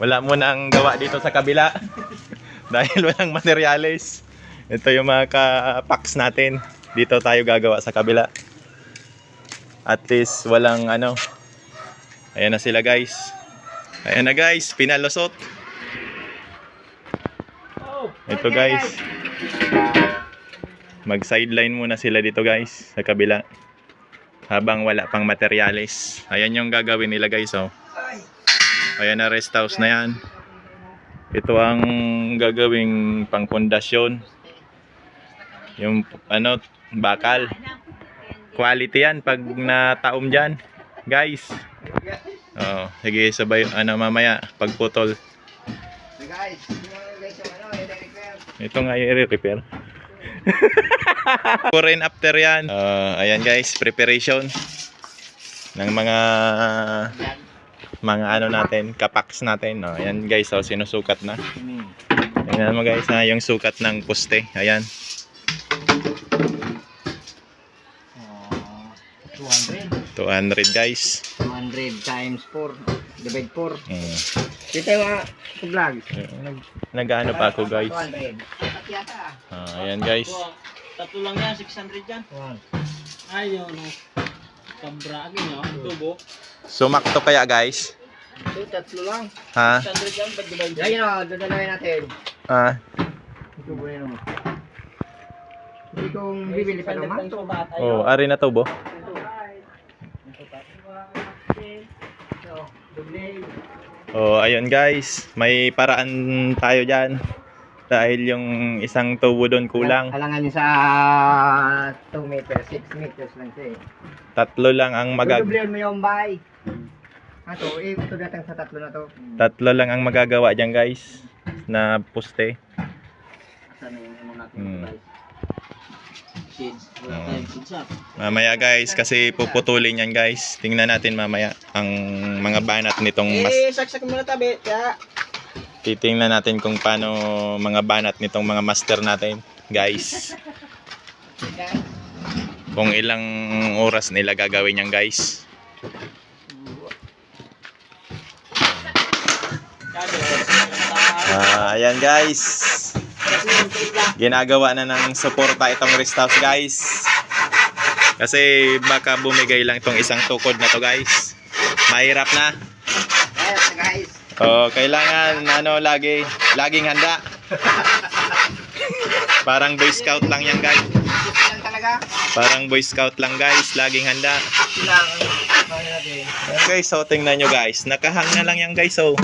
Wala mo nang gawa dito sa kabila. Dahil walang materyales. Ito yung mga ka-packs natin. Dito tayo gagawa sa kabila. At least walang ano. Ayan na sila guys. Ayan na guys, pinalusot. Ito guys. Mag sideline muna sila dito guys sa kabila. Habang wala pang materyales. Ayan yung gagawin nila guys oh. Ayan na rest house na yan. Ito ang gagawing pang pundasyon. Yung ano, bakal. Quality yan pag nataom dyan. Guys. Oh, sige sabay ano mamaya pagputol. Ito nga i-repair. Before and after yan. Ayan guys, preparation ng mga ano natin, kapaks natin. Ayan guys, so sinusukat na. Tingnan mo guys ha, yung sukat ng poste. Ayan. 200 guys. 200 times 4 divide 4. Dito yung mga vlog. Nag-ano pa ako guys. 200. Ayan guys. Tatlo lang yan, 600 yan. Ayaw no. Kabragi no, tubo. Sumakto kaya guys? Ito, tatlo lang. Ha? 600 yan, pag divide. Ayun o, dadalawin natin. Ito po yun o. Hindi kong bibili pa naman. Oh, ari na tubo. Oh, ayun guys, may paraan tayo diyan. Dahil yung isang tubo doon kulang. Halangan niyo sa 2 meters, 6 meters lang siya eh. Tatlo lang ang Dublihan mo yung bay. Ito, ito datang sa tatlo na to. Tatlo lang ang magagawa diyan guys na poste. Sana yung ano natin guys. Seeds. Wala tayong seeds up. Mamaya guys, kasi puputulin yan guys. Tingnan natin mamaya ang mga banat nitong Saksak muna tabi. Kaya titingnan natin kung paano mga banat nitong mga master natin guys. Kung ilang oras nila gagawin yan guys. Ayan guys. Ginagawa na ng suporta itong rest house guys. Kasi baka bumigay lang itong isang tukod na to guys. Mahirap na. Guys. So kailangan ano laging handa. Parang Boy Scout lang yan guys. Yan talaga. Parang Boy Scout lang guys, laging handa. Kailangan natin. Ayan guys, so tingnan nyo guys. Nakahang na lang yan guys oh.